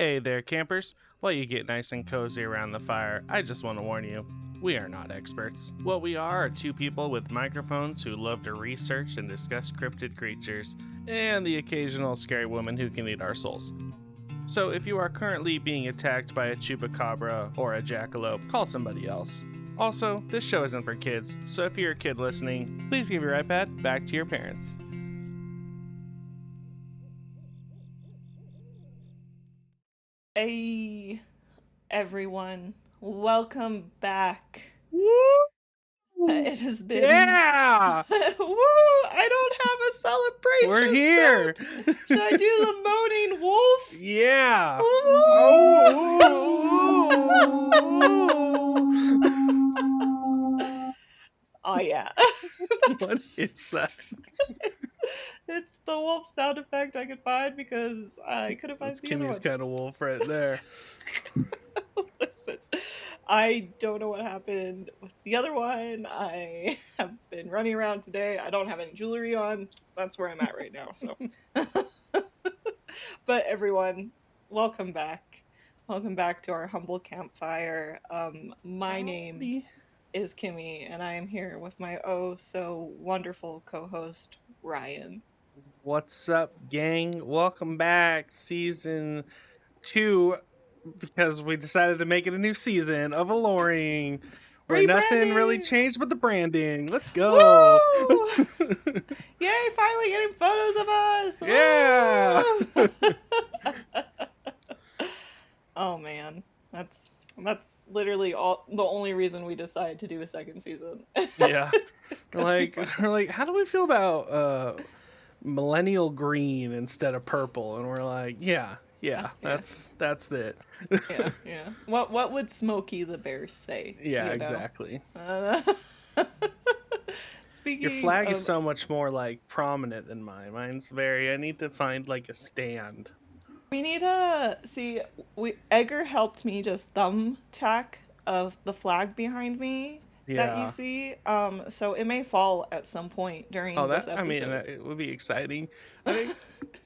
Hey there, campers. While you get nice and cozy around the fire, I just want to warn you, we are not experts. What we are two people with microphones who love to research and discuss cryptid creatures, and the occasional scary woman who can eat our souls. So if you are currently being attacked by a chupacabra or a jackalope, call somebody else. Also, this show isn't for kids, so if you're a kid listening, please give your iPad back to your parents. Hey, everyone. Welcome back. Woo! It has been... Yeah! Woo! I don't have a celebration We're here! sound. Should I do the moaning wolf? Yeah! Woo! Oh, yeah. What is that? It's the wolf sound effect I could find because I couldn't find That's the other Kimmy's one. kind of wolf right there. Listen, I don't know what happened with the other one. I have been running around today. I don't have any jewelry on. That's where I'm at right now. So, but everyone, welcome back. Welcome back to our humble campfire. My name is Kimmy, and I am here with my oh so wonderful co-host Ryan. What's up, gang? Welcome back, season 2, because we decided to make it a new season of Aloreing, where nothing really Rebranding! changed but the branding. Let's go! Woo! Yay! Finally getting photos of us. Yeah! Oh man, that's literally the only reason we decided to do a second season. Yeah. We're like, how do we feel about millennial green instead of purple? And we're like, yeah, that's it. yeah. What would Smokey the Bear say? Yeah, you know? exactly. Speaking Your flag of, is so much more like prominent than mine. Mine's very. I need to find like a stand. we need to see. Edgar helped me just thumbtack of the flag behind me that you see. So it may fall at some point during this episode. I mean, it would be exciting. I think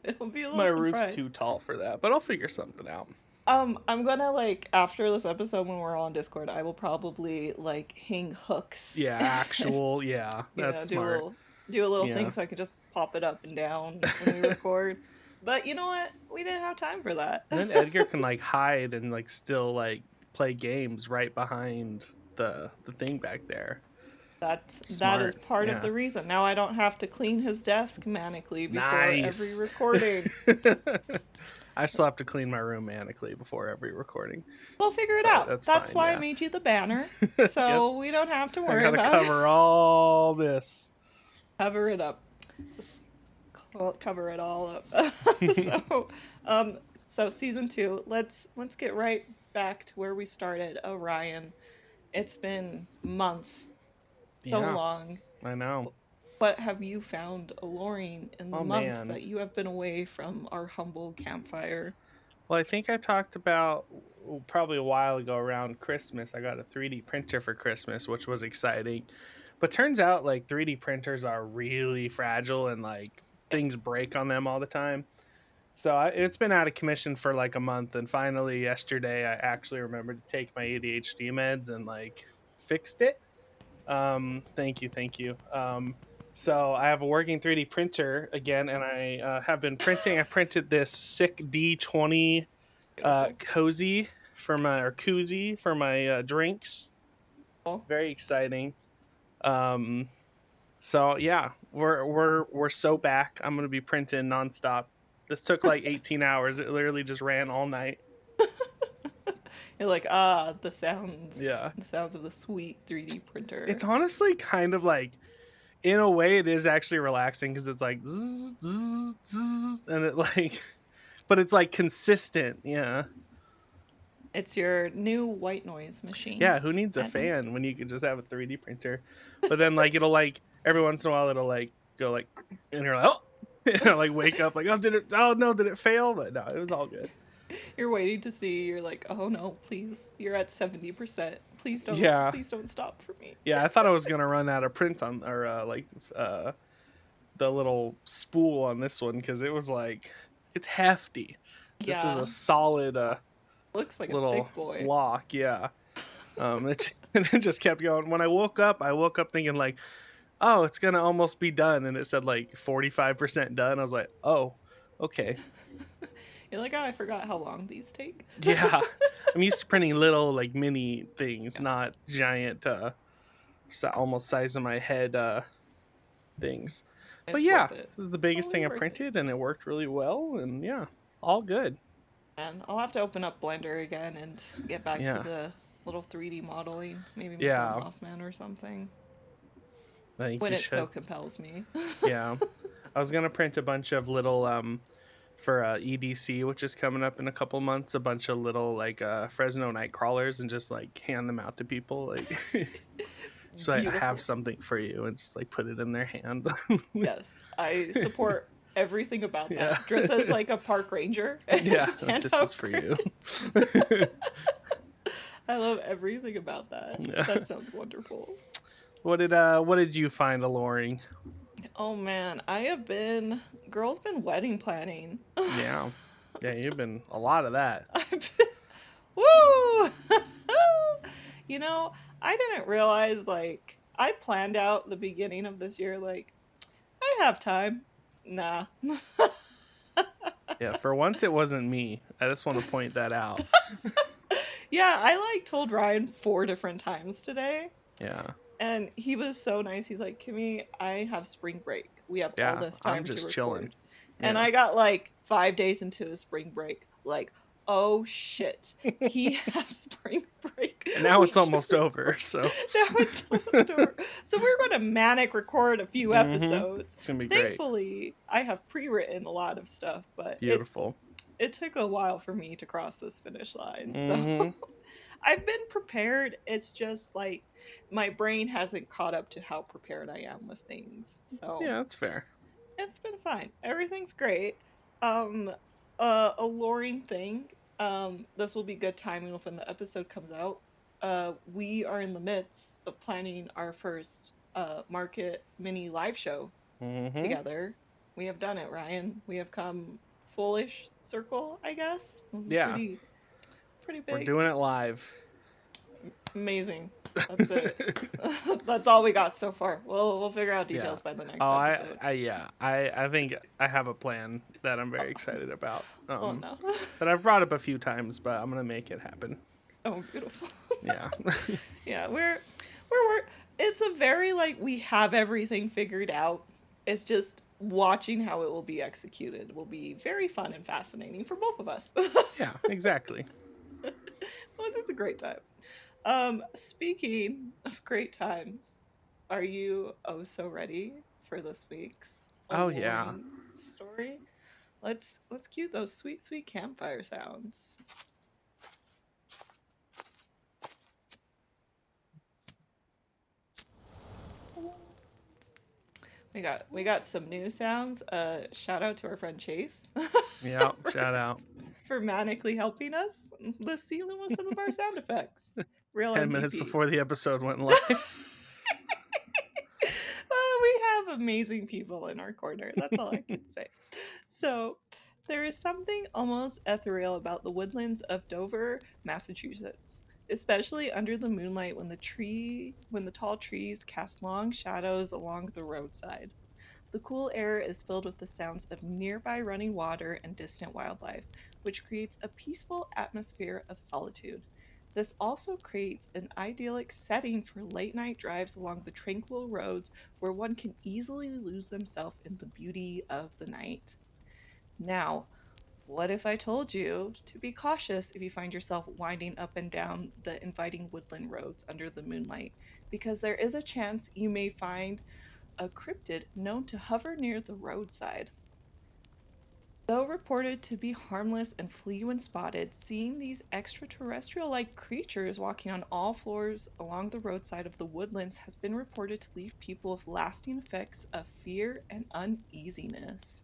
it'll be a little my surprise. roof's too tall for that, but I'll figure something out. I'm gonna after this episode when we're all on Discord, I will probably hang hooks. Yeah, that's smart. Do a little thing so I can just pop it up and down when we record. But you know what? We didn't have time for that. And then Edgar can hide and still play games right behind the thing back there. That is part of the reason. Now I don't have to clean his desk manically before every recording. I still have to clean my room manically before every recording. We'll figure it out. That's why I made you the banner. So we don't have to worry about it. I gotta cover all this. Cover it up. Just cover it all up. So season 2, let's get right back to where we started. Ryan, it's been months. So long. I know. What have you found Aloreing in the months that you have been away from our humble campfire? Well, I think I talked about probably a while ago around Christmas. I got a 3D printer for Christmas, which was exciting. But turns out 3D printers are really fragile and things break on them all the time. So it's been out of commission for a month, and finally yesterday I actually remembered to take my ADHD meds and fixed it. Thank you. So I have a working 3D printer again, and I have been printing. I printed this sick D20 koozie for my drinks. Very exciting. So yeah, we're so back. I'm gonna be printing nonstop. This took 18 hours. It literally just ran all night. You're the sounds. Yeah. The sounds of the sweet 3D printer. It's honestly kind of in a way, it is actually relaxing because it's zzz, zzz, zzz, and it but it's consistent. Yeah. It's your new white noise machine. Yeah, who needs a fan when you can just have a 3D printer? But then it'll every once in a while it'll go and you're oh, and wake up did it fail? But no, it was all good. You're waiting to see. You're oh no, please. You're at 70%. Please don't. Yeah. Please don't stop for me. Yeah, I thought I was gonna run out of print on the little spool on this one because it was it's hefty. This is Yeah. a solid Looks like a little thick boy. block. Yeah. It just kept going. When I woke up thinking like, oh, it's gonna almost be done, and it said like 45% done. I was like, oh, okay. You're like, oh, I forgot how long these take. Yeah, I'm used to printing little like mini things, Yeah. not giant, almost size of my head things. But It's yeah, worth it. this is the biggest Totally thing I worth it. printed, and it worked really well. And yeah, all good. And I'll have to open up Blender again and get back to Yeah, the little 3D modeling. Maybe make a yeah. Mothman or something. I think When you it should. so compels me. Yeah, I was gonna print a bunch of little for EDC, which is coming up in a couple months, a bunch of little like Fresno night crawlers, and just like hand them out to people, like so I have something for you, and just like put it in their hand. Yes, I support everything about that. Yeah. Dress as like a park ranger and Yeah, just hand this out is for you. I love everything about that. Yeah. That sounds wonderful. What did you find Aloreing? Oh man, girl's been wedding planning. Yeah, you've been a lot of that. Woo! You know, I didn't realize, like, I planned out the beginning of this year, like, I have time. Nah. Yeah, for once it wasn't me. I just want to point that out. Yeah, I like told Ryan 4 different times today. Yeah. And he was so nice. He's like, Kimmy, I have spring break. We have all this time I'm just to record. chilling. Yeah. And I got like 5 days into his spring break, like, oh shit, he has spring break. Now it's almost over, so. Now it's almost over. So we're going to manic record a few episodes. It's going to be great. Thankfully, I have pre-written a lot of stuff, but beautiful. It took a while for me to cross this finish line. So I've been prepared. It's just like my brain hasn't caught up to how prepared I am with things. So yeah, that's fair. It's been fine. Everything's great. A luring thing. This will be good timing when the episode comes out. We are in the midst of planning our first market mini live show together. We have done it, Ryan. We have come fullish circle, I guess. Yeah. Pretty big. We're doing it live. Amazing. That's it. That's all we got so far. We'll figure out details by the next episode. I think I have a plan that I'm very excited about. No. That I've brought up a few times, but I'm gonna make it happen. Oh, beautiful. Yeah. Yeah, we're it's a very like we have everything figured out. It's just watching how it will be executed will be very fun and fascinating for both of us. Yeah, exactly. Well, it's a great time. Speaking of great times, are you so ready for this week's story? Let's cue those sweet campfire sounds. We got some new sounds. Shout out to our friend Chase. Yeah, shout out. For manically helping us this season with some of our sound effects. Real 10 MVP. minutes before the episode went live. Well, we have amazing people in our corner. That's all I can say. So, there is something almost ethereal about the woodlands of Dover, Massachusetts, especially under the moonlight when the tall trees cast long shadows along the roadside. The cool air is filled with the sounds of nearby running water and distant wildlife, which creates a peaceful atmosphere of solitude. This also creates an idyllic setting for late-night drives along the tranquil roads where one can easily lose themselves in the beauty of the night. Now, what if I told you to be cautious if you find yourself winding up and down the inviting woodland roads under the moonlight, because there is a chance you may find a cryptid known to hover near the roadside. Though reported to be harmless and flee when spotted, seeing these extraterrestrial-like creatures walking on all floors along the roadside of the woodlands has been reported to leave people with lasting effects of fear and uneasiness.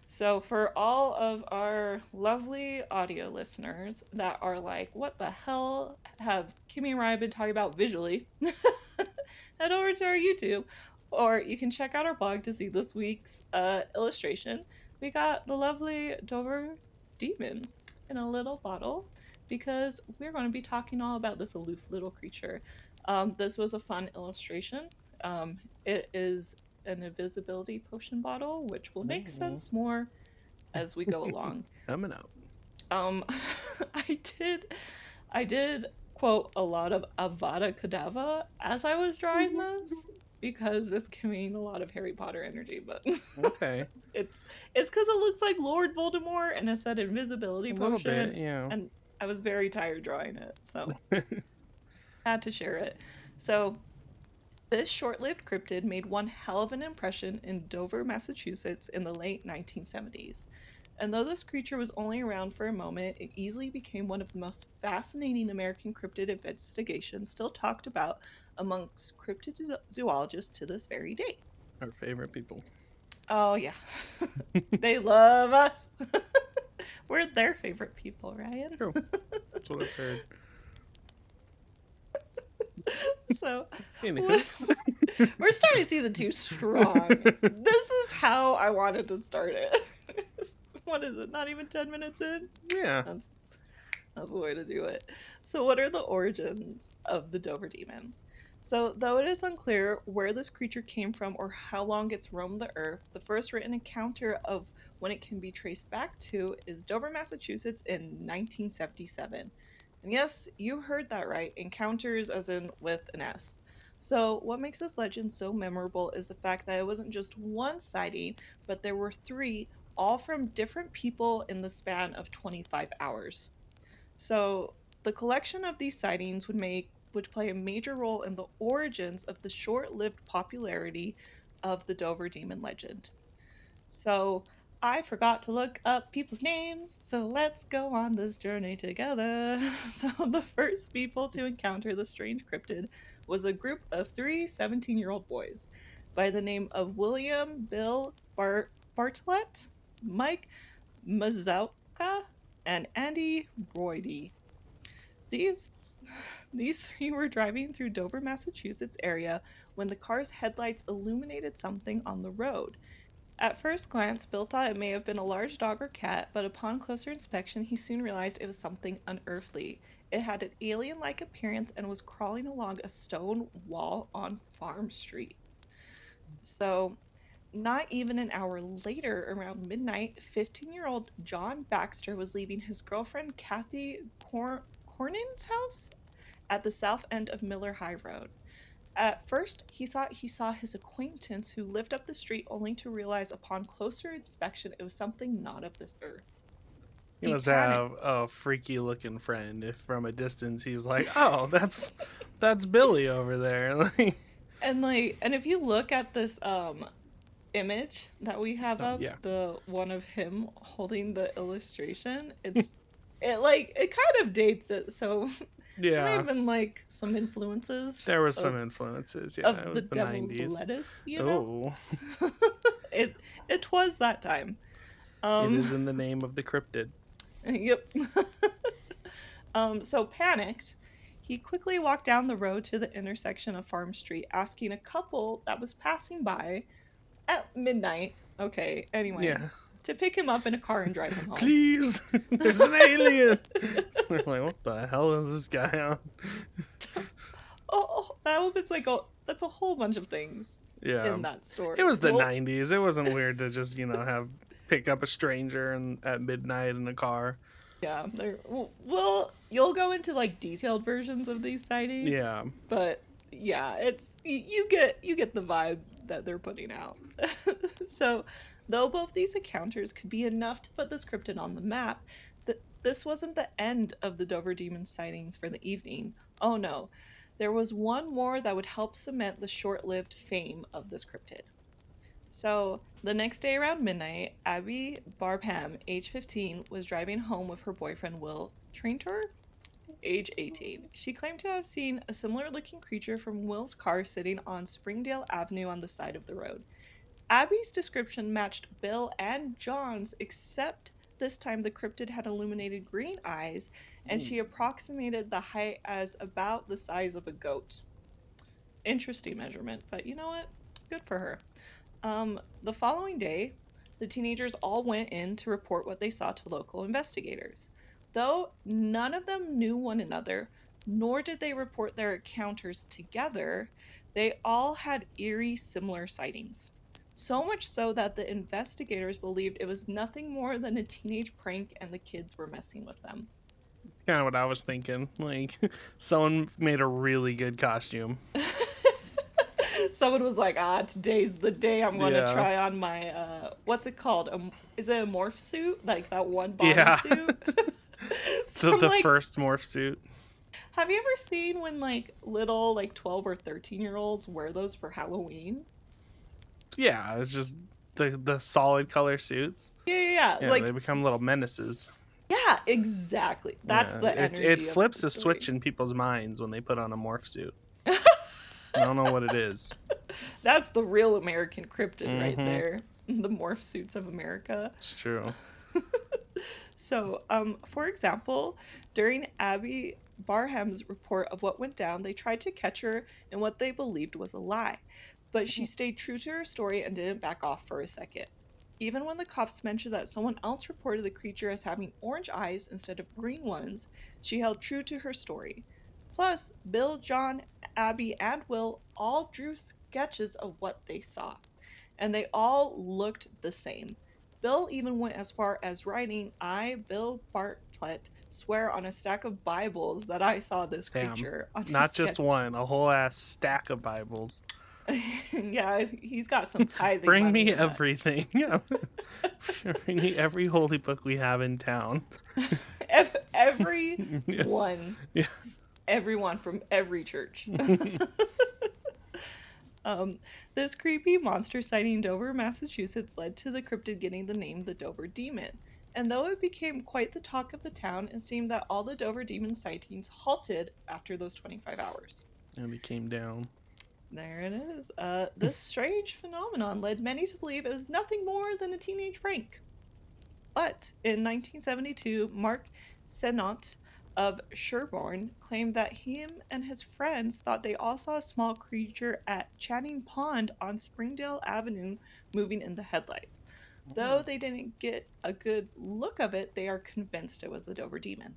So for all of our lovely audio listeners that are like, what the hell have Kimmy and Ryan been talking about visually? Head over to our YouTube, or you can check out our blog to see this week's illustration. we got the lovely Dover demon in a little bottle because we're going to be talking all about this aloof little creature. This was a fun illustration. It is an invisibility potion bottle, which will make Ooh. sense more as we go along. Coming up. Um, I did quote a lot of Avada Kedavra as I was drawing this because it's giving a lot of Harry Potter energy, but Okay. it's because it looks like Lord Voldemort and it said invisibility A little potion, bit, yeah. and I was very tired drawing it, so had to share it. So this short-lived cryptid made one hell of an impression in Dover, Massachusetts in the late 1970s. And though this creature was only around for a moment, it easily became one of the most fascinating American cryptid investigations still talked about amongst cryptozoologists to this very day. Our favorite people. Oh, yeah. They love us. We're their favorite people, Ryan. True. That's what I've heard. So, Anywho. we're starting season 2 strong. This is how I wanted to start it. What is it? Not even 10 minutes in? Yeah. That's the way to do it. So, what are the origins of the Dover demon? So, though it is unclear where this creature came from or how long it's roamed the earth, the first written encounter of when it can be traced back to is Dover, Massachusetts in 1977. And yes, you heard that right, encounters as in with an S. So, what makes this legend so memorable is the fact that it wasn't just one sighting, but there were 3, all from different people in the span of 25 hours. So, the collection of these sightings would play a major role in the origins of the short-lived popularity of the Dover demon legend. So, I forgot to look up people's names, so let's go on this journey together. So, the first people to encounter the strange cryptid was a group of 3 17-year-old boys by the name of William Bill Bartlett, Mike Mazauka, and Andy Broidy. These these 3 were driving through Dover, Massachusetts area when the car's headlights illuminated something on the road. At first glance, Bill thought it may have been a large dog or cat, but upon closer inspection, he soon realized it was something unearthly. It had an alien-like appearance and was crawling along a stone wall on Farm Street. So, not even an hour later, around midnight, 15-year-old John Baxter was leaving his girlfriend Kathy Cornin's house at the south end of Miller High Road. At first, he thought he saw his acquaintance who lived up the street, only to realize upon closer inspection it was something not of this earth. He must have a freaky looking friend. If from a distance he's like, oh, that's Billy over there. And if you look at this image that we have up, yeah. the one of him holding the illustration, it kind of dates it, so yeah, there may have been some influences. There was some influences, yeah. Of it was the the devil's 90s. lettuce, you know. Oh. it was that time. It is in the name of the cryptid. Yep. So panicked, he quickly walked down the road to the intersection of Farm Street, asking a couple that was passing by at midnight, okay, anyway, Yeah. to pick him up in a car and drive him home. Please, there's an alien. We're like, what the hell is this guy on? That's a whole bunch of things. Yeah. In that story. It was the 90s. It wasn't weird to just pick up a stranger at midnight in a car. Yeah, you'll go into detailed versions of these sightings. Yeah. But yeah, it's you get the vibe that they're putting out. So, though both these encounters could be enough to put this cryptid on the map, this wasn't the end of the Dover demon sightings for the evening. Oh no, there was one more that would help cement the short-lived fame of this cryptid. So, the next day around midnight, Abby Barpham, age 15, was driving home with her boyfriend Will Traintor, age 18. She claimed to have seen a similar-looking creature from Will's car sitting on Springdale Avenue on the side of the road. Abby's description matched Bill and John's, except this time the cryptid had illuminated green eyes, and she approximated the height as about the size of a goat. Interesting measurement, but you know what? Good for her. The following day, The teenagers all went in to report what they saw to local investigators. Though none of them knew one another, nor did they report their encounters together, they all had eerie, similar sightings. So much so that the investigators believed it was nothing more than a teenage prank and the kids were messing with them. It's kind of what I was thinking. Like, someone made a really good costume. Someone was like, today's the day I'm going to try on my, what's it called? Is it a morph suit? Like that one bodysuit? The first morph suit. Have you ever seen when like little like 12 or 13-year-olds wear those for Halloween? Yeah, it's just the solid color suits. Yeah. Like they become little menaces. Yeah, exactly. That's the energy. It flips a switch in people's minds when they put on a morph suit. I don't know what it is. That's the real American cryptid right there. The morph suits of America. It's true. So, for example, during Abby Barham's report of what went down, they tried to catch her in what they believed was a lie. But she stayed true to her story and didn't back off for a second. Even when the cops mentioned that someone else reported the creature as having orange eyes instead of green ones, she held true to her story. Plus, Bill, John, Abby, and Will all drew sketches of what they saw, and they all looked the same. Bill even went as far as writing, "I, Bill Bartlett, swear on a stack of Bibles that I saw this creature." Damn. On not just one, a whole ass stack of Bibles. Yeah, he's got some tithing. Bring me everything. Yeah. Bring me every holy book we have in town. Every one. Yeah. Everyone from every church. This creepy monster sighting in Dover, Massachusetts led to the cryptid getting the name the Dover Demon. And though it became quite the talk of the town, it seemed that all the Dover Demon sightings halted after those 25 hours. And it came down. There it is. This strange phenomenon led many to believe it was nothing more than a teenage prank. But in 1972, Mark Senot of Sherborne claimed that him and his friends thought they all saw a small creature at Channing Pond on Springdale Avenue moving in the headlights. Though they didn't get a good look of it, they are convinced it was the Dover Demon.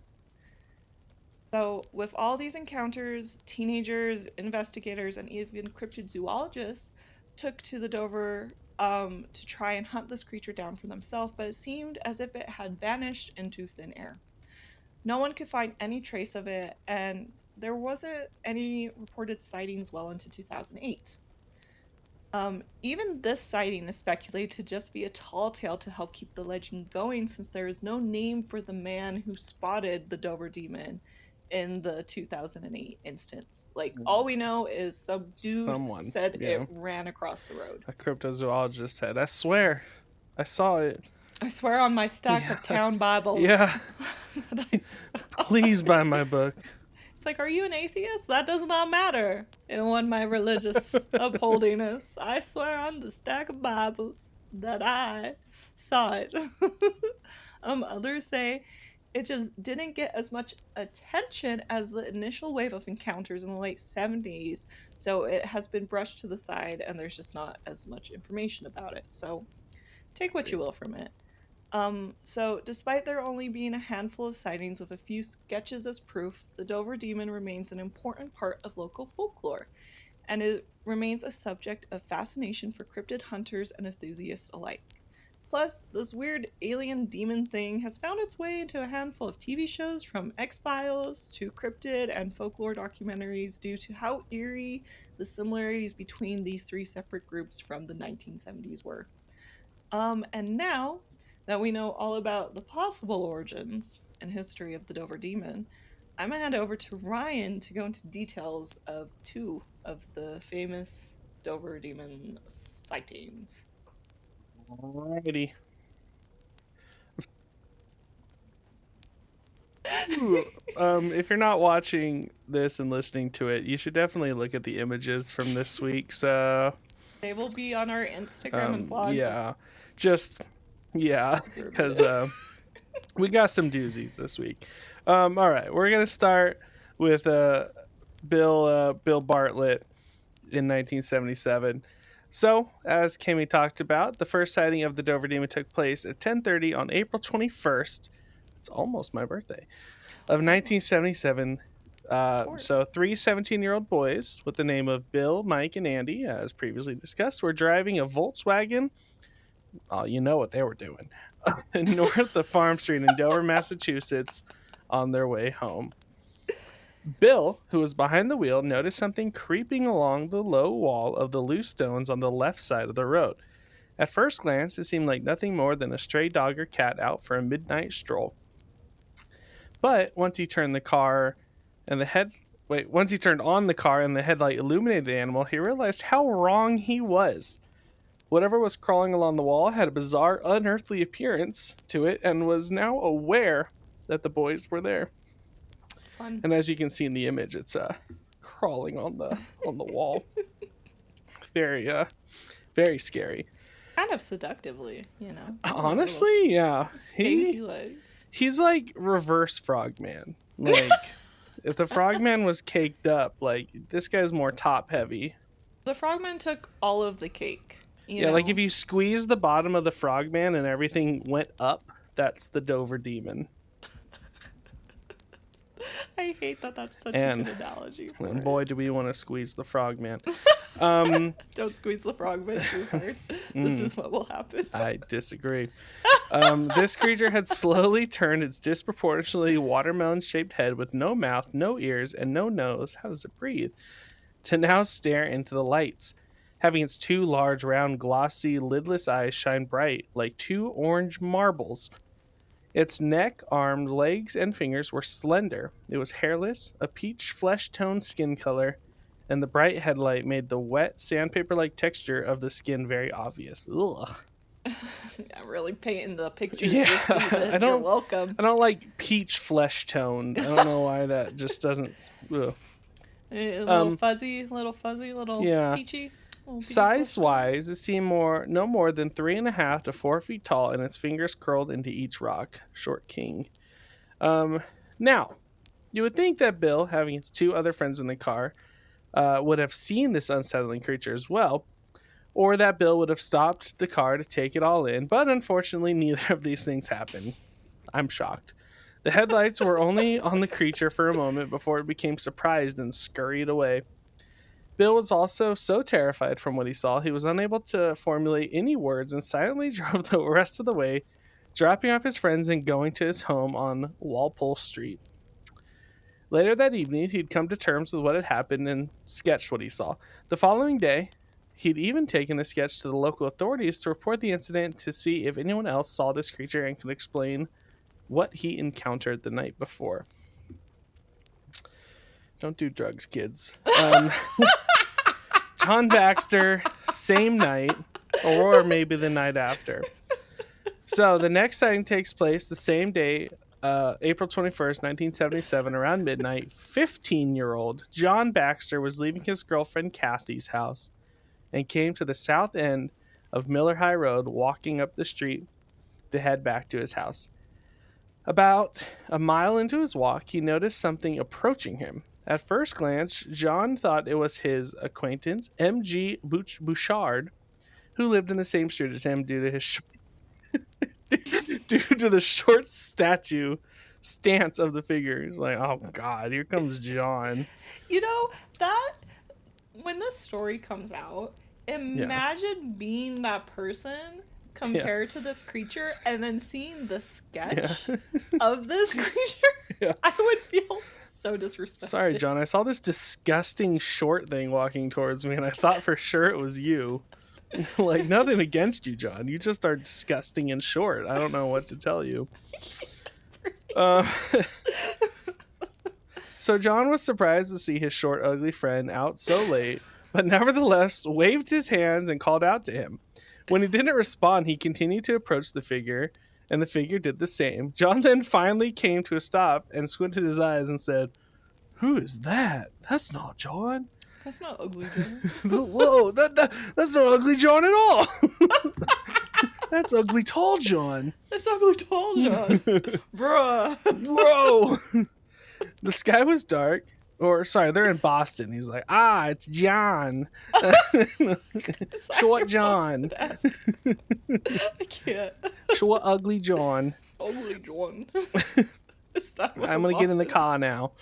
So, with all these encounters, teenagers, investigators, and even cryptid zoologists took to the Dover to try and hunt this creature down for themselves, but it seemed as if it had vanished into thin air. No one could find any trace of it, and there wasn't any reported sightings well into 2008. Even this sighting is speculated to just be a tall tale to help keep the legend going, since there is no name for the man who spotted the Dover Demon in the 2008 instance. Like, all we know is some dude said it ran across the road. A cryptozoologist said, "I swear, I saw it. I swear on my stack of town Bibles." Yeah. Please buy my book. It's like, are you an atheist? That does not matter. And when my religious upholding is, I swear on the stack of Bibles that I saw it. Others say it just didn't get as much attention as the initial wave of encounters in the late 70s, so it has been brushed to the side and there's just not as much information about it. So take what you will from it. So despite there only being a handful of sightings with a few sketches as proof, the Dover Demon remains an important part of local folklore, and it remains a subject of fascination for cryptid hunters and enthusiasts alike. Plus, this weird alien demon thing has found its way into a handful of TV shows, from X-Files to cryptid and folklore documentaries, due to how eerie the similarities between these three separate groups from the 1970s were. And now that we know all about the possible origins and history of the Dover Demon, I'm going to hand over to Ryan to go into details of two of the famous Dover Demon sightings. Alrighty. If you're not watching this and listening to it, you should definitely look at the images from this week's. They will be on our Instagram and blog. Because we got some doozies this week. All right, we're gonna start with Bill Bartlett in 1977. So, as Kimmy talked about, the first sighting of the Dover Demon took place at 10:30 on April 21st. It's almost my birthday of 1977. Of course. So, three 17-year-old boys with the name of Bill, Mike, and Andy, as previously discussed, were driving a Volkswagen. Oh, you know what they were doing. North of Farm Street in Dover, Massachusetts, on their way home. Bill, who was behind the wheel, noticed something creeping along the low wall of the loose stones on the left side of the road. At first glance, it seemed like nothing more than a stray dog or cat out for a midnight stroll. But once he turned on the car and the headlight illuminated the animal, he realized how wrong he was. Whatever was crawling along the wall had a bizarre, unearthly appearance to it and was now aware that the boys were there. Fun. And as you can see in the image, it's crawling on the wall. Very very scary. Kind of seductively, Honestly, yeah. He's He's like reverse Frogman. Like if the Frogman was caked up, like this guy's more top heavy. The Frogman took all of the cake. Like if you squeeze the bottom of the Frogman and everything went up, that's the Dover Demon. I hate that that's such a good analogy for and it. Boy, do we want to squeeze the Frogman. Don't squeeze the Frogman too hard. This is what will happen. I disagree. This creature had slowly turned its disproportionately watermelon-shaped head with no mouth, no ears, and no nose. How does it breathe? To now stare into the lights, having its two large, round, glossy, lidless eyes shine bright like two orange marbles. Its neck, arms, legs, and fingers were slender. It was hairless, a peach flesh-toned skin color, and the bright headlight made the wet, sandpaper-like texture of the skin very obvious. Ugh. I'm really painting the picture Yeah, this season. You're welcome. I don't like peach flesh-toned. I don't know why that just doesn't... Ugh. A little fuzzy, peachy. Size-wise, it seemed no more than 3.5 to 4 feet tall, and its fingers curled into each rock. Short king. Now, you would think that Bill, having his two other friends in the car, would have seen this unsettling creature as well, or that Bill would have stopped the car to take it all in, but unfortunately, neither of these things happened. I'm shocked. The headlights were only on the creature for a moment before it became surprised and scurried away. Bill was also so terrified from what he saw, he was unable to formulate any words and silently drove the rest of the way, dropping off his friends and going to his home on Walpole Street. Later that evening, he'd come to terms with what had happened and sketched what he saw. The following day, he'd even taken the sketch to the local authorities to report the incident to see if anyone else saw this creature and could explain what he encountered the night before. Don't do drugs, kids. John Baxter, same night, or maybe the night after. So the next sighting takes place the same day, April 21st, 1977, around midnight. 15-year-old John Baxter was leaving his girlfriend Kathy's house and came to the south end of Miller High Road, walking up the street to head back to his house. About a mile into his walk, he noticed something approaching him. At first glance, John thought it was his acquaintance, M.G. Bouchard, who lived in the same street as him due to the short stance of the figure. He's like, oh God, here comes John. When this story comes out, imagine being that person compared to this creature and then seeing the sketch of this creature. I would feel so disrespected. Sorry, John. I saw this disgusting short thing walking towards me, and I thought for sure it was you. Like, nothing against you, John. You just are disgusting and short. I don't know what to tell you. So John was surprised to see his short, ugly friend out so late, but nevertheless waved his hands and called out to him. When he didn't respond, he continued to approach the figure, and the figure did the same. John then finally came to a stop and squinted his eyes and said, "Who is that? That's not John. That's not Ugly John." Whoa, that's not Ugly John at all. That's Ugly Tall John. That's Ugly Tall John. Bruh. Bro. The sky was dark, Or sorry, they're in Boston. He's like, it's John. Short John. I can't. Short ugly John. Ugly John. I'm gonna get in the car now.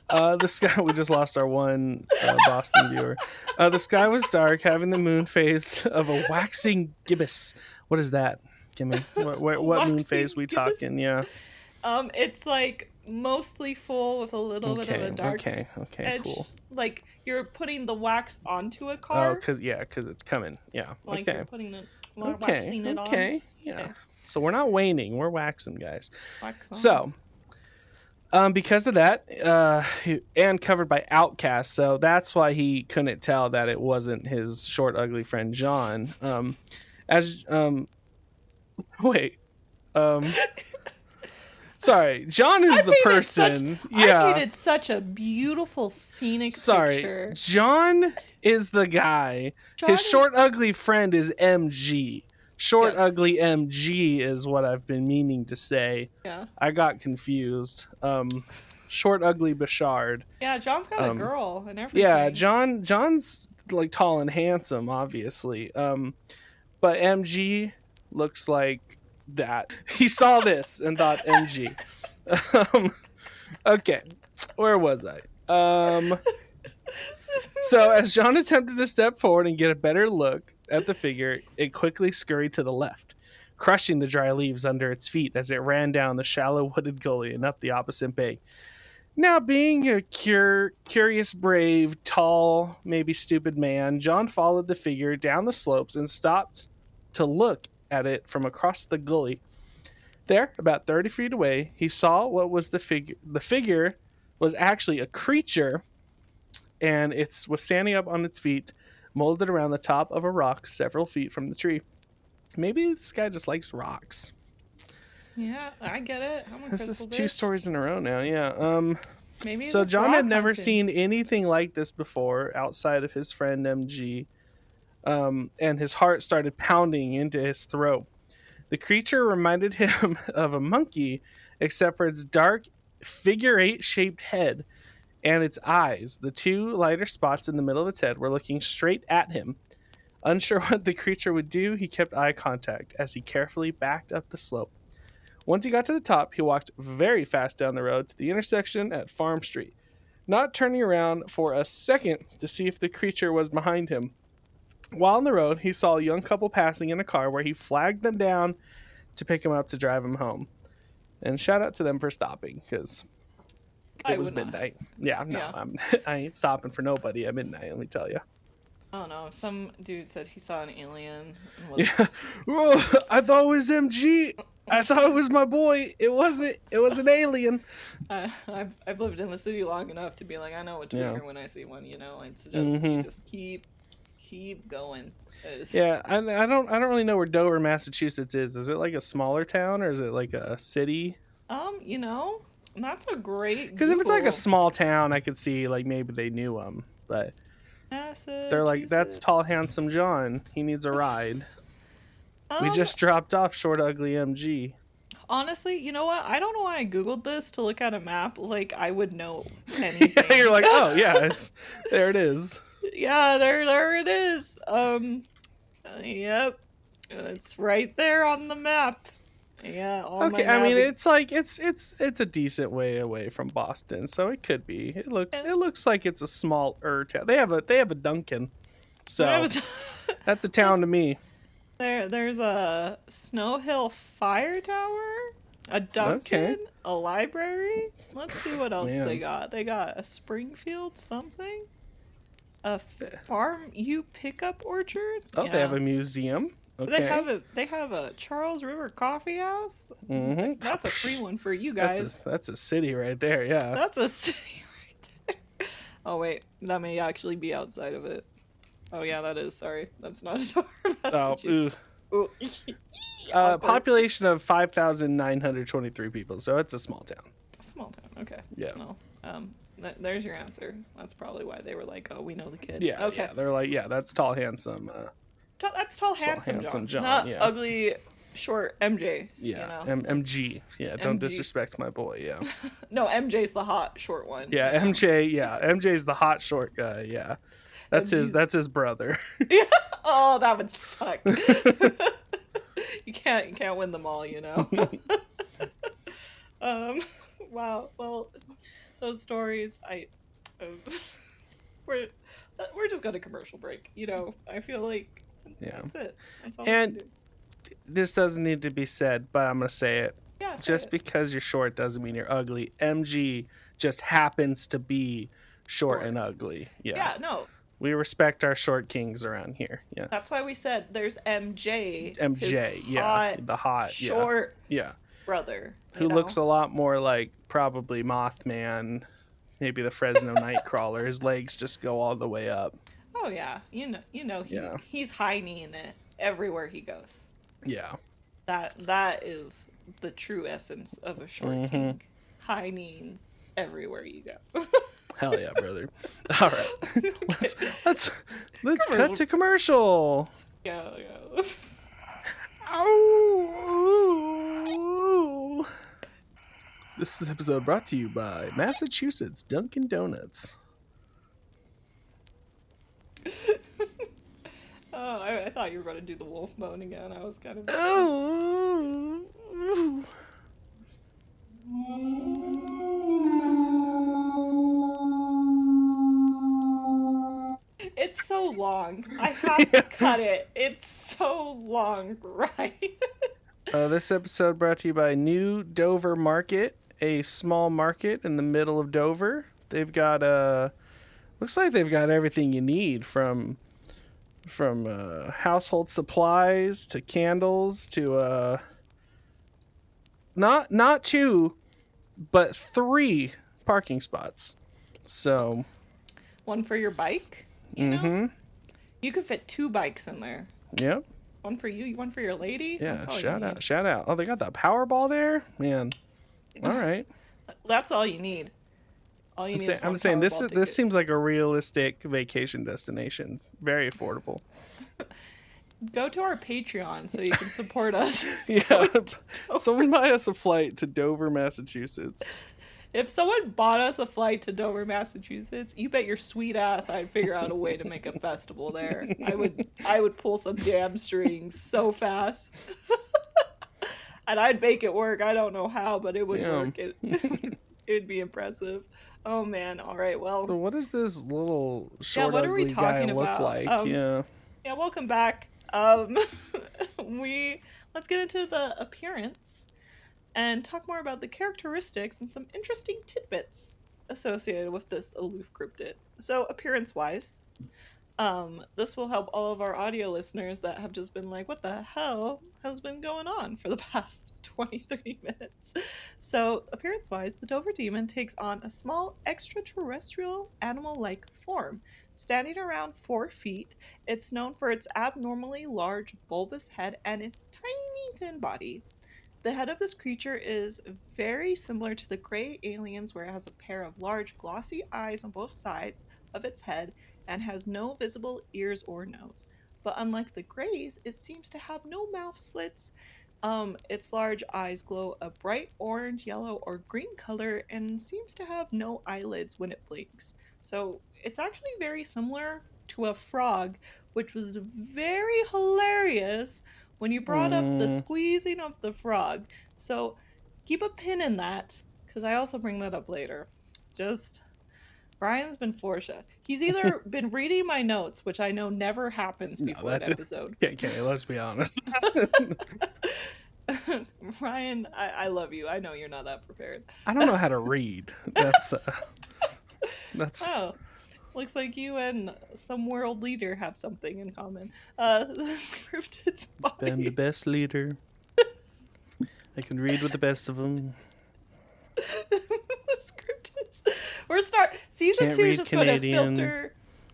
The sky. We just lost our one Boston viewer. The sky was dark, having the moon phase of a waxing gibbous. What is that, Kimmy? What moon phase we talking? Yeah. It's like mostly full with a little bit of a dark edge. Cool. Like you're putting the wax onto a car. Oh, because it's coming. Yeah. Like you're putting it, waxing it on. Yeah. Okay. So we're not waning. We're waxing, guys. Wax on. So. Because of that, and covered by Outcast, so that's why he couldn't tell that it wasn't his short, ugly friend John. Sorry, John is the person. I painted such a beautiful scenic picture. John is the guy. His short, ugly friend is MG. Short, ugly MG is what I've been meaning to say. Yeah. I got confused. Short, ugly Bashard. Yeah, John's got a girl and everything. Yeah, John's like tall and handsome, obviously. But MG looks like that. He saw this and thought MG. Okay, where was I? So as John attempted to step forward and get a better look at the figure, it quickly scurried to the left, crushing the dry leaves under its feet as it ran down the shallow wooded gully and up the opposite bank. Now, being a curious, brave, tall, maybe stupid man, John followed the figure down the slopes and stopped to look at it from across the gully. There, about 30 feet away, he saw what was the figure. The figure was actually a creature, and it was standing up on its feet, molded around the top of a rock several feet from the tree. Maybe this guy just likes rocks. Yeah, I get it. This is 2 stories in a row now. Yeah. Maybe so John had never seen anything like this before outside of his friend MG, and his heart started pounding into his throat. The creature reminded him of a monkey, except for its dark figure-8 shaped head and its eyes. The 2 lighter spots in the middle of its head were looking straight at him. Unsure what the creature would do, he kept eye contact as he carefully backed up the slope. Once he got to the top, he walked very fast down the road to the intersection at Farm Street, not turning around for a second to see if the creature was behind him. While on the road, he saw a young couple passing in a car where he flagged them down to pick him up to drive him home. And shout out to them for stopping, because it was midnight. Yeah, no, yeah. I ain't stopping for nobody at midnight, let me tell you. Oh no, some dude said he saw an alien. Yeah. Oh, I thought it was MG. I thought it was my boy. It wasn't. It was an alien. I've lived in the city long enough to be like, I know what trigger when I see one. You know, it's just you just keep going. Yeah, I don't really know where Dover, Massachusetts is. Is it like a smaller town or is it like a city? You know, that's a great. Because if it's like a small town, I could see like maybe they knew him, but they're like, that's tall, handsome John. He needs a ride. We just dropped off short, ugly MG. Honestly, you know what? I don't know why I Googled this to look at a map. Like, I would know anything. Yeah, you're like, oh, yeah, there it is. Yeah, there it is. Yep. It's right there on the map. Yeah, okay, I mean, it's like, it's a decent way away from Boston, so it could be. It looks like it's a smaller town. They have a Dunkin', so that's a town to me. There's a Snow Hill Fire Tower, a Dunkin', a library. Let's see what else they got. They got a Springfield something, a Farm U pickup orchard. Oh, yeah. They have a museum. Okay. They have a Charles River Coffee House. Mm-hmm. That's a free one for you guys. That's a city right there. Yeah. That's a city right there. Oh wait, that may actually be outside of it. Oh yeah, that is. Sorry, that's not a door. Oh, population of 5,923 people, so it's a small town. Small town. Okay. Yeah. Well, there's your answer. That's probably why they were like, "Oh, we know the kid." Yeah. Okay. Yeah, they're like, yeah, that's tall, handsome. That's tall, handsome John. John. Not yeah. ugly, short MJ. Yeah, You know, MG. Yeah, don't MG. disrespect my boy. Yeah. No, MJ's the hot short one. Yeah, you know? MJ. Yeah, MJ's the hot short guy. Yeah, that's his brother. Yeah. Oh, that would suck. You can't win them all, you know. Wow. Well, those stories, we're just going to commercial break. You know, I feel like that's it. That's all we can do. This doesn't need to be said, but I'm gonna say it. Yeah. Just because you're short doesn't mean you're ugly. MG just happens to be short and ugly. Yeah. Yeah. No. We respect our short kings around here. Yeah. That's why we said there's MJ. MJ. Yeah. The hot. Short. Yeah. Brother. Who looks a lot more like probably Mothman, maybe the Fresno Nightcrawler. His legs just go all the way up. Oh yeah, he's high-kneeing it everywhere he goes. Yeah. That is the true essence of a short king. High-kneeing everywhere you go. Hell yeah, brother. All right. Let's cut to commercial. Yeah. Oh. This is episode brought to you by Massachusetts Dunkin' Donuts. Oh, I thought you were going to do the wolf moan again. I was kind of... It's so long. I have to cut it. It's so long, right? This episode brought to you by New Dover Market, a small market in the middle of Dover. They've got looks like they've got everything you need from household supplies to candles to not 2 but 3 parking spots. So one for your bike, you know? You could fit 2 bikes in there. Yep. One for you, one for your lady. Yeah, shout out. Oh, they got the Powerball there? Man. All right. That's all you need. All you need. I'm saying this seems like a realistic vacation destination. Very affordable. Go to our Patreon so you can support us. Yeah. Someone buy us a flight to Dover, Massachusetts. If someone bought us a flight to Dover, Massachusetts, you bet your sweet ass I'd figure out a way to make a festival there. I would pull some damn strings so fast. And I'd make it work. I don't know how, but it would work. It'd be impressive. Oh man! All right. Well, so what does this little short ugly guy look like? Yeah, welcome back. Let's get into the appearance and talk more about the characteristics and some interesting tidbits associated with this aloof cryptid. So appearance-wise, this will help all of our audio listeners that have just been like, what the hell has been going on for the past 20-30 minutes? So appearance-wise, the Dover Demon takes on a small extraterrestrial animal-like form. Standing around 4 feet, it's known for its abnormally large bulbous head and its tiny thin body. The head of this creature is very similar to the gray aliens, where it has a pair of large glossy eyes on both sides of its head and has no visible ears or nose. But unlike the grays, it seems to have no mouth slits. Its large eyes glow a bright orange, yellow, or green color and seems to have no eyelids when it blinks. So it's actually very similar to a frog, which was very hilarious when you brought up the squeezing of the frog. So keep a pin in that, because I also bring that up later. Brian's been foreshadowing. He's either been reading my notes, which I know never happens before an episode. Okay, let's be honest. Ryan, I love you. I know you're not that prepared. I don't know how to read. That's Oh, looks like you and some world leader have something in common. This cryptid's body. I'm the best leader. I can read with the best of them. This cryptids. Season 2 is just going to filter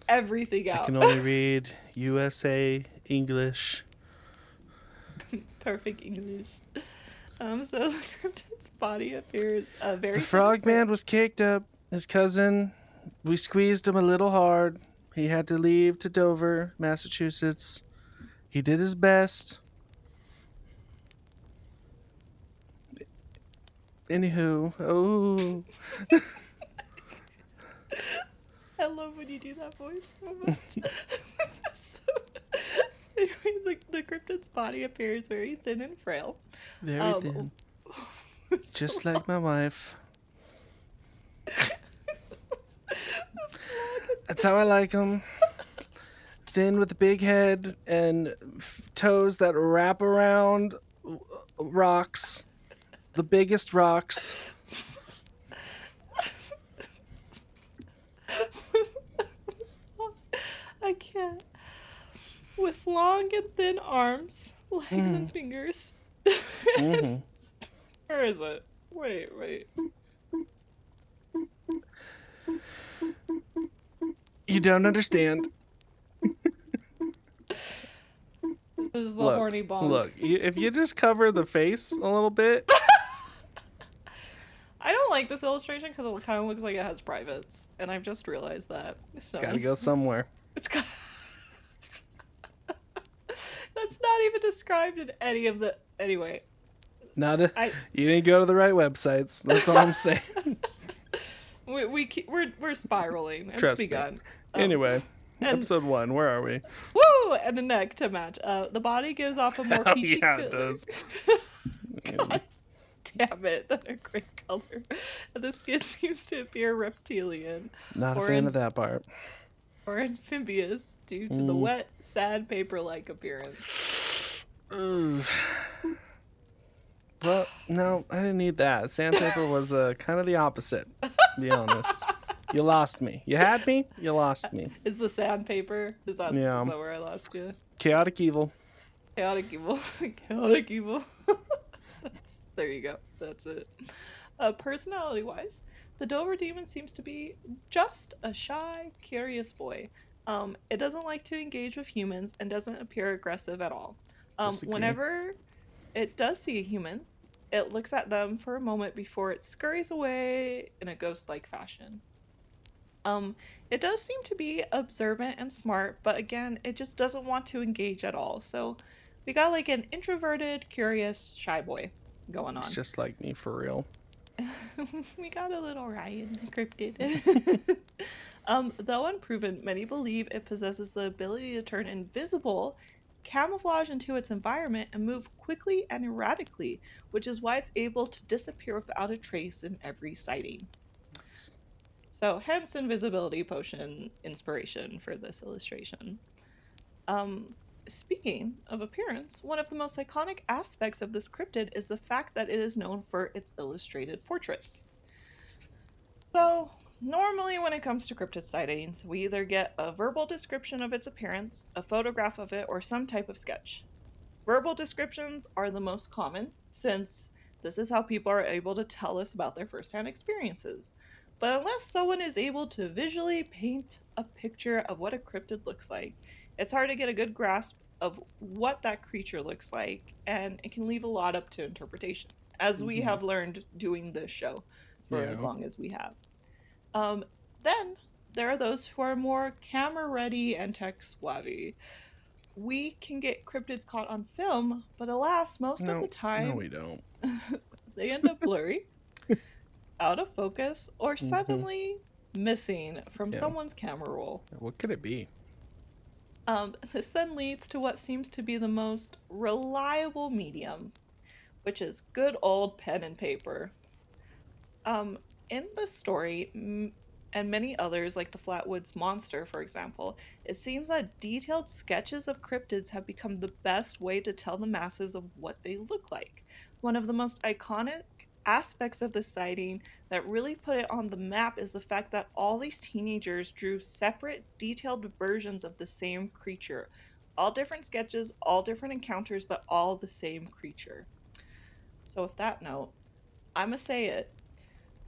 everything out. I can only read USA English. Perfect English. So the cryptid's body appears very. The frogman was kicked up. His cousin, we squeezed him a little hard. He had to leave to Dover, Massachusetts. He did his best. Anywho, oh. I love when you do that voice so much. Anyway, the cryptid's body appears very thin and frail. Very thin. Just like my wife. That's how I like them. Thin with a big head and toes that wrap around rocks. The biggest rocks. I can't. With long and thin arms, legs, and fingers. Mm-hmm. Where is it? Wait. You don't understand. This is the horny bonk. Look, if you just cover the face a little bit. I don't like this illustration because it kind of looks like it has privates, and I've just realized that. So. It's got to go somewhere. It's got. That's not even described in any of the. Anyway. You didn't go to the right websites. That's all I'm saying. We're spiraling. It's Trust begun. me. Anyway, episode 1. Where are we? Woo! And the neck to match. The body gives off a more peachy it does. God damn it! That's a great color. And the skin seems to appear reptilian. Not a fan of that part. Or amphibious due to the wet, sandpaper-like appearance. Well, no, I didn't need that. Sandpaper was kind of the opposite, to be honest. You lost me. You had me, you lost me. Is the sandpaper? Is that where I lost you? Chaotic evil. Chaotic evil. Chaotic evil. There you go. That's it. Personality-wise, the Dover Demon seems to be just a shy, curious boy. It doesn't like to engage with humans and doesn't appear aggressive at all. Whenever it does see a human, it looks at them for a moment before it scurries away in a ghost-like fashion. It does seem to be observant and smart, but again, it just doesn't want to engage at all. So we got like an introverted, curious, shy boy going on. It's just like me for real. We got a little Ryan cryptid. Though unproven, many believe it possesses the ability to turn invisible, camouflage into its environment, and move quickly and erratically, which is why it's able to disappear without a trace in every sighting. Nice. So, hence invisibility potion inspiration for this illustration. Speaking of appearance, one of the most iconic aspects of this cryptid is the fact that it is known for its illustrated portraits. So, normally when it comes to cryptid sightings, we either get a verbal description of its appearance, a photograph of it, or some type of sketch. Verbal descriptions are the most common, since this is how people are able to tell us about their first-hand experiences. But unless someone is able to visually paint a picture of what a cryptid looks like, it's hard to get a good grasp of what that creature looks like, and it can leave a lot up to interpretation, as we have learned doing this show for as long as we have. Then there are those who are more camera ready and tech savvy. We can get cryptids caught on film, but alas, most of the time... No, we don't. They end up blurry, out of focus, or suddenly missing from someone's camera roll. What could it be? This then leads to what seems to be the most reliable medium, which is good old pen and paper. In the story, and many others like the Flatwoods Monster, for example, it seems that detailed sketches of cryptids have become the best way to tell the masses of what they look like. One of the most iconic aspects of the sighting that really put it on the map is the fact that all these teenagers drew separate, detailed versions of the same creature. All different sketches, all different encounters, but all the same creature. So with that note, I'ma say it.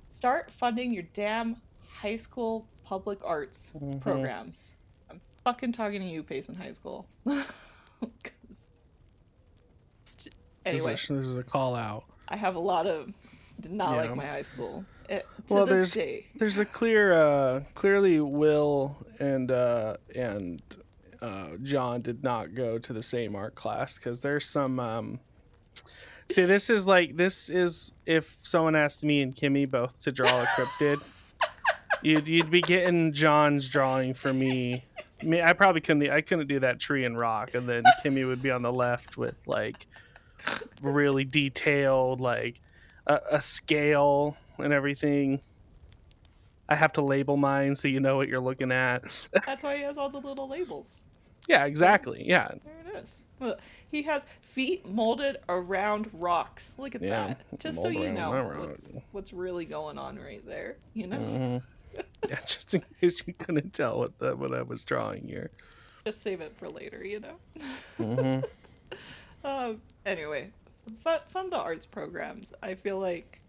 Start funding your damn high school public arts programs. I'm fucking talking to you, Payson High School. Anyway. This is a call out. I have a lot of... Did not like my high school. There's a clearly Will and John did not go to the same art class, because there's some See, this is if someone asked me and Kimmy both to draw a cryptid, you'd be getting John's drawing for me. I mean, I probably couldn't do that tree and rock, and then Kimmy would be on the left with like really detailed like a scale and everything. I have to label mine so you know what you're looking at. That's why he has all the little labels. Yeah, exactly. Yeah. There it is. Look, he has feet molded around rocks. Look at that. Just so you know what's really going on right there. You know. Mm-hmm. Yeah, just in case you couldn't tell what I was drawing here. Just save it for later, you know. Mm-hmm. Anyway, fun the arts programs. I feel like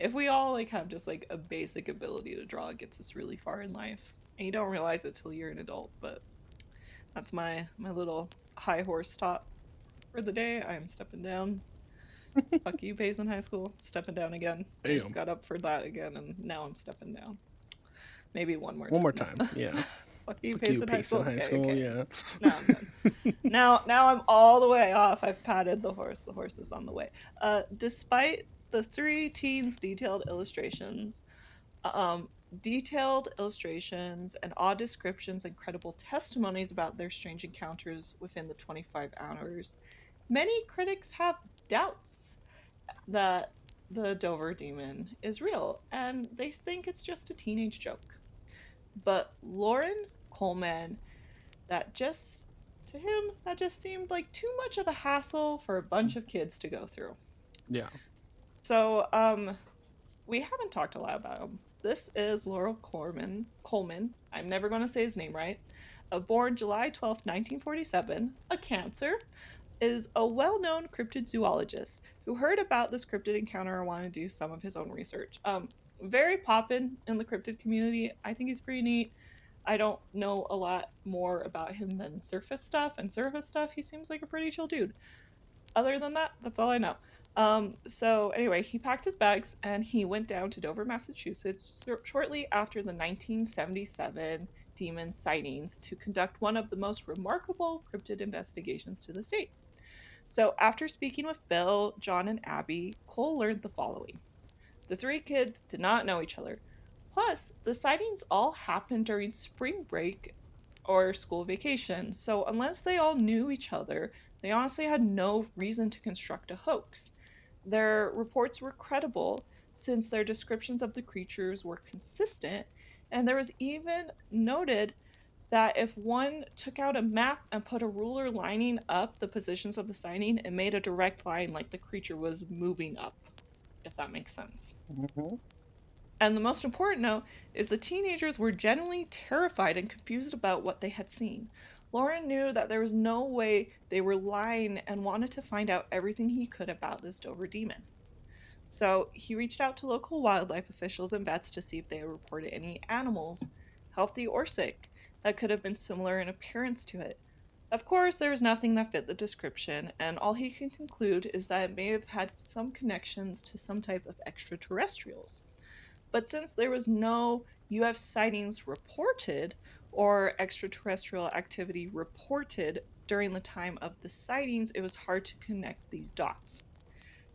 if we all like have just like a basic ability to draw, it gets us really far in life, and you don't realize it till you're an adult. But that's my little high horse top for the day. I am stepping down. Fuck you, Payson High School. Stepping down again. I just got up for that again, and now I'm stepping down. Maybe one more time. Yeah. Fuck you, Payson High School. Okay. Yeah. Now I'm done. now I'm all the way off. I've patted the horse. The horse is on the way. Despite the 3 teens' detailed illustrations, and odd descriptions and credible testimonies about their strange encounters within the 25 hours, many critics have doubts that the Dover demon is real, and they think it's just a teenage joke. But Loren Coleman, that just seemed like too much of a hassle for a bunch of kids to go through. Yeah. So, we haven't talked a lot about him. This is Laurel Coleman. I'm never going to say his name right. Born July 12th, 1947, a Cancer, is a well-known cryptid zoologist who heard about this cryptid encounter and wanted to do some of his own research. Very poppin' in the cryptid community. I think he's pretty neat. I don't know a lot more about him than surface stuff, and surface stuff, he seems like a pretty chill dude. Other than that, that's all I know. So anyway, he packed his bags and he went down to Dover, Massachusetts shortly after the 1977 demon sightings to conduct one of the most remarkable cryptid investigations to this date. So after speaking with Bill, John, and Abby, Cole learned the following. The 3 kids did not know each other. Plus, the sightings all happened during spring break or school vacation, so unless they all knew each other, they honestly had no reason to construct a hoax. Their reports were credible since their descriptions of the creatures were consistent, and there was even noted that if one took out a map and put a ruler lining up the positions of the sighting, it made a direct line like the creature was moving up, if that makes sense. Mm-hmm. And the most important note is the teenagers were genuinely terrified and confused about what they had seen. Lauren knew that there was no way they were lying and wanted to find out everything he could about this Dover demon. So he reached out to local wildlife officials and vets to see if they had reported any animals, healthy or sick, that could have been similar in appearance to it. Of course, there was nothing that fit the description, and all he can conclude is that it may have had some connections to some type of extraterrestrials. But since there was no UF sightings reported or extraterrestrial activity reported during the time of the sightings, it was hard to connect these dots.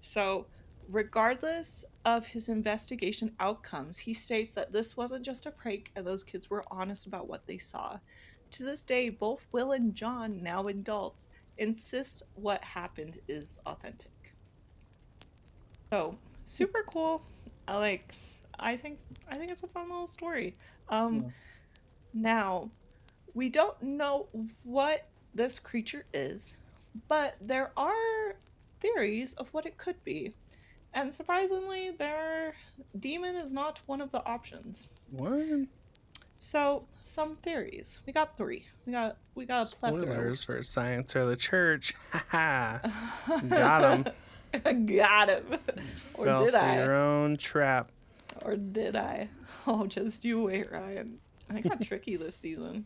So, regardless of his investigation outcomes, he states that this wasn't just a prank and those kids were honest about what they saw. To this day, both Will and John, now adults, insist what happened is authentic. So, super cool. I think it's a fun little story. Now, we don't know what this creature is, but there are theories of what it could be. And surprisingly, their demon is not one of the options. What? So, some theories. We got 3. We got a spoilers for Science or the Church. Haha. Got him. Got him. Or fell did for I? Your own trap. Or did I? Oh, just you wait, Ryan. I got tricky this season.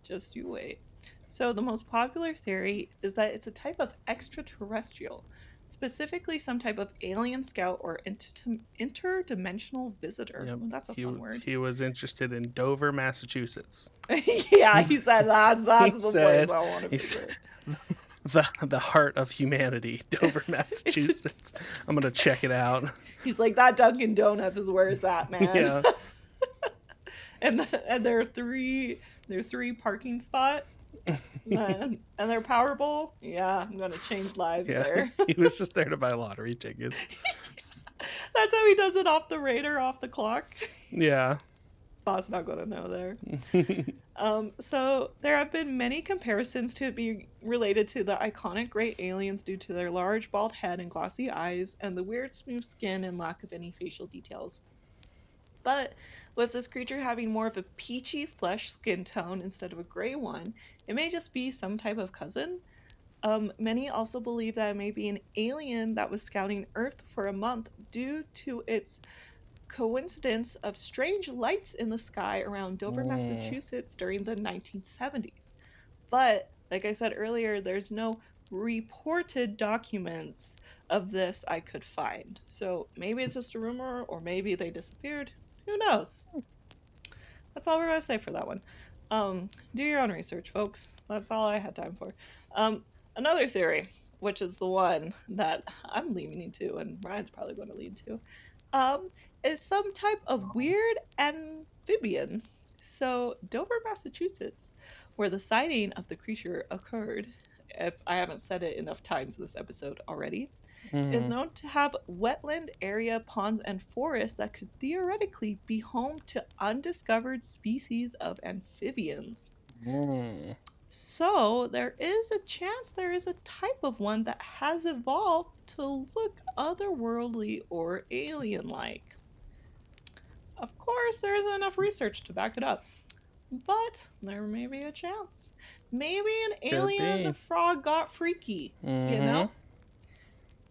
Just you wait. So the most popular theory is that it's a type of extraterrestrial, specifically some type of alien scout or interdimensional visitor. Yep. Well, that's a fun word. He was interested in Dover, Massachusetts. Yeah, he said that's the place I want to visit. the heart of humanity, Dover, Massachusetts. I'm gonna check it out. He's like, that Dunkin' Donuts is where it's at, man. Yeah. and there are three parking spot, and they're powerful. Yeah, I'm gonna change lives there. He was just there to buy lottery tickets. That's how he does it off the radar, off the clock. Yeah. Boss not gonna know there. So there have been many comparisons to it be related to the iconic gray aliens due to their large bald head and glossy eyes and the weird smooth skin and lack of any facial details. But with this creature having more of a peachy flesh skin tone instead of a gray one, it may just be some type of cousin. Many also believe that it may be an alien that was scouting Earth for a month due to its coincidence of strange lights in the sky around Dover, Massachusetts during the 1970s. But, like I said earlier, there's no reported documents of this I could find. So maybe it's just a rumor, or maybe they disappeared. Who knows? That's all we're going to say for that one. Do your own research, folks. That's all I had time for. Another theory, which is the one that I'm leaning to, and Ryan's probably going to lead to, is some type of weird amphibian. So, Dover, Massachusetts, where the sighting of the creature occurred, if I haven't said it enough times this episode already, is known to have wetland area, ponds, and forests that could theoretically be home to undiscovered species of amphibians. So there is a chance there is a type of one that has evolved to look otherworldly or alien-like. Of course, there isn't enough research to back it up, but there may be a chance. Maybe an alien frog got freaky, you know?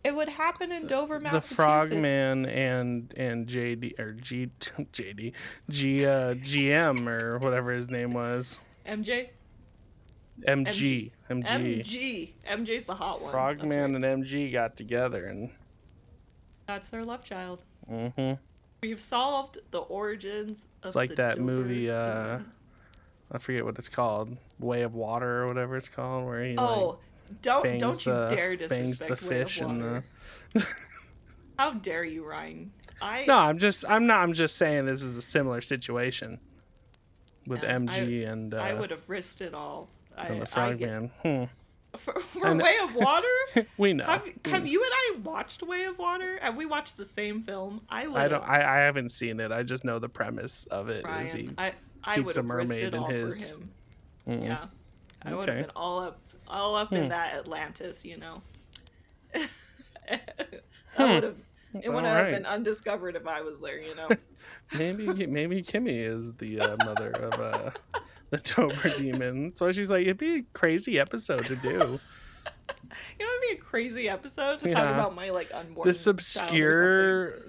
It would happen in Dover, Massachusetts. The Frogman and JD or GM or whatever his name was. MJ. MJ's the hot one. Frogman and MG got together, and that's their love child. We've solved the origins of it's like that Dover movie. I forget what it's called, Way of Water or whatever it's called, where he don't you dare disrespect bangs the fish Way of and the. How dare you, Ryan? I'm just saying this is a similar situation with MG and I would have risked it all. And the Frogman. For Way of Water? We know. Have you and I watched Way of Water? Have we watched the same film? I haven't seen it. I just know the premise of it. Ryan, is he I keeps a would have risked mermaid it in all his. for him. Yeah, I would have been all up in that Atlantis, you know. It would have been undiscovered if I was there, you know. maybe Kimmy is the mother of the Dover demon. That's why she's like, it'd be a crazy episode to do. You know, it'd be a crazy episode to talk about my unborn. This obscure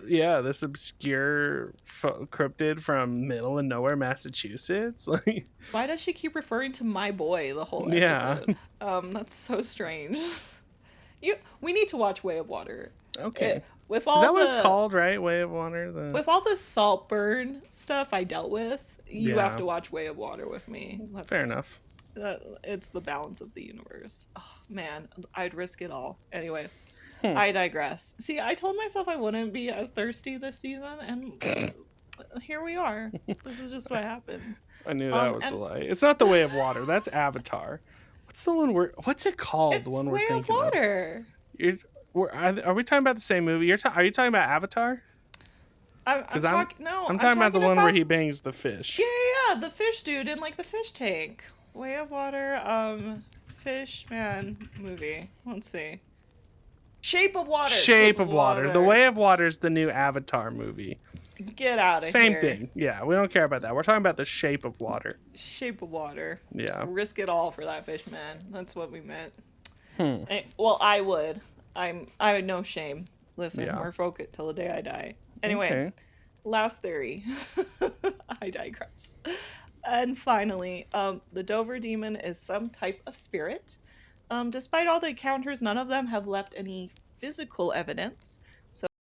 cryptid from middle of nowhere, Massachusetts. Why does she keep referring to my boy the whole episode? That's so strange. We need to watch Way of Water. Okay. Is that what it's called, right? Way of Water? With all the Saltburn stuff I dealt with, you have to watch Way of Water with me. Fair enough. It's the balance of the universe. Oh, man, I'd risk it all. Anyway, I digress. See, I told myself I wouldn't be as thirsty this season, and here we are. This is just what happens. I knew that was a lie. It's not the Way of Water. That's Avatar. What's the one what's it called? It's the one we're Way thinking of Water. Are we talking about the same movie? Are you talking about Avatar? I'm talking about the one where he bangs the fish. Yeah, the fish dude in the fish tank. Way of Water, fish man movie. Let's see. Shape of Water. Shape of Water. The Way of Water is the new Avatar movie. Get out of here. Same thing. Yeah, we don't care about that. We're talking about the Shape of Water. Shape of Water. Yeah. Risk it all for that fish man. That's what we meant. Well, I would. I had no shame. Listen, we're focused till the day I die. Anyway, last theory. I digress. And finally, the Dover demon is some type of spirit. Despite all the encounters, none of them have left any physical evidence.